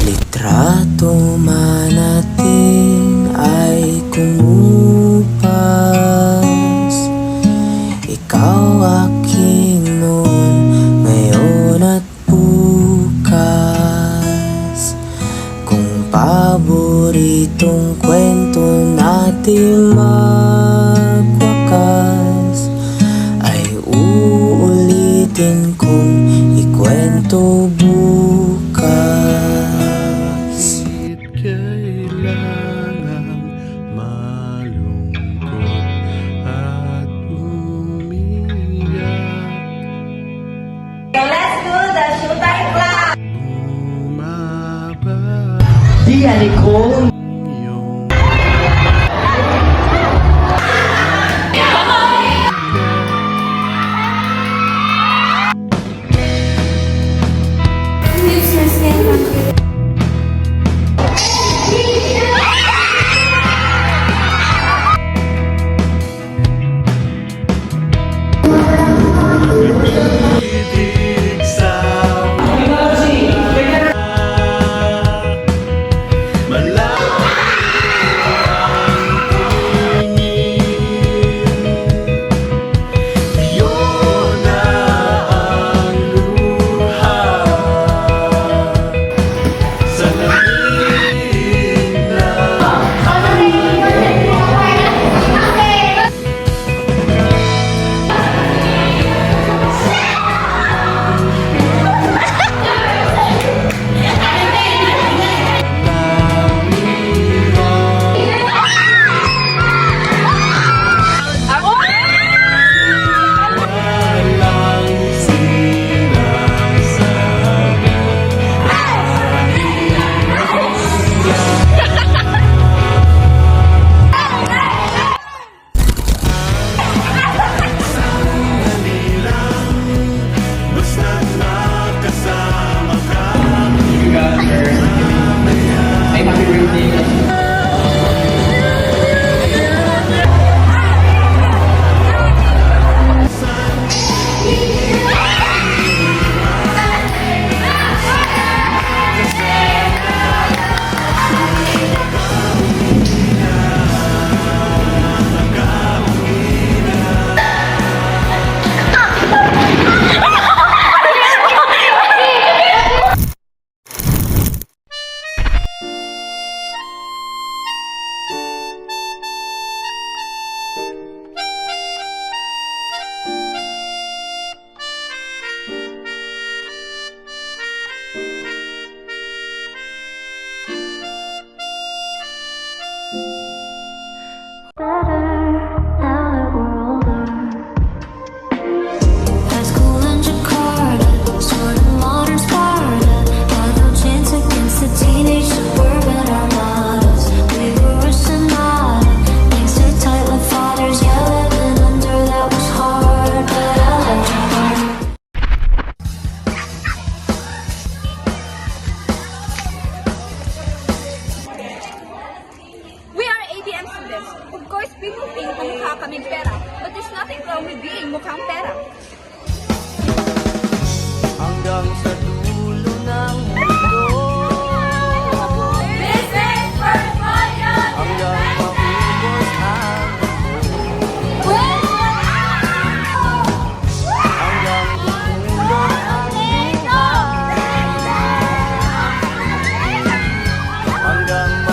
Litrato man natin ay kumupas. Ikaw aking noon, ngayon at bukas. Kung paboritong kwento natin magwakas, ay uulitin kong ikwento bukas. Kailangang malungkot at umiyak. Let's do the showtime clap! Bumaba Dia Nicole! yung titig sa Of course, people think mukha kaming pera, but there's nothing wrong with being mukhang pera. Hanggang sa dulo ng mundo, Business portfolio! hanggang maubos ang hanggang tumulong ang luha, hanggang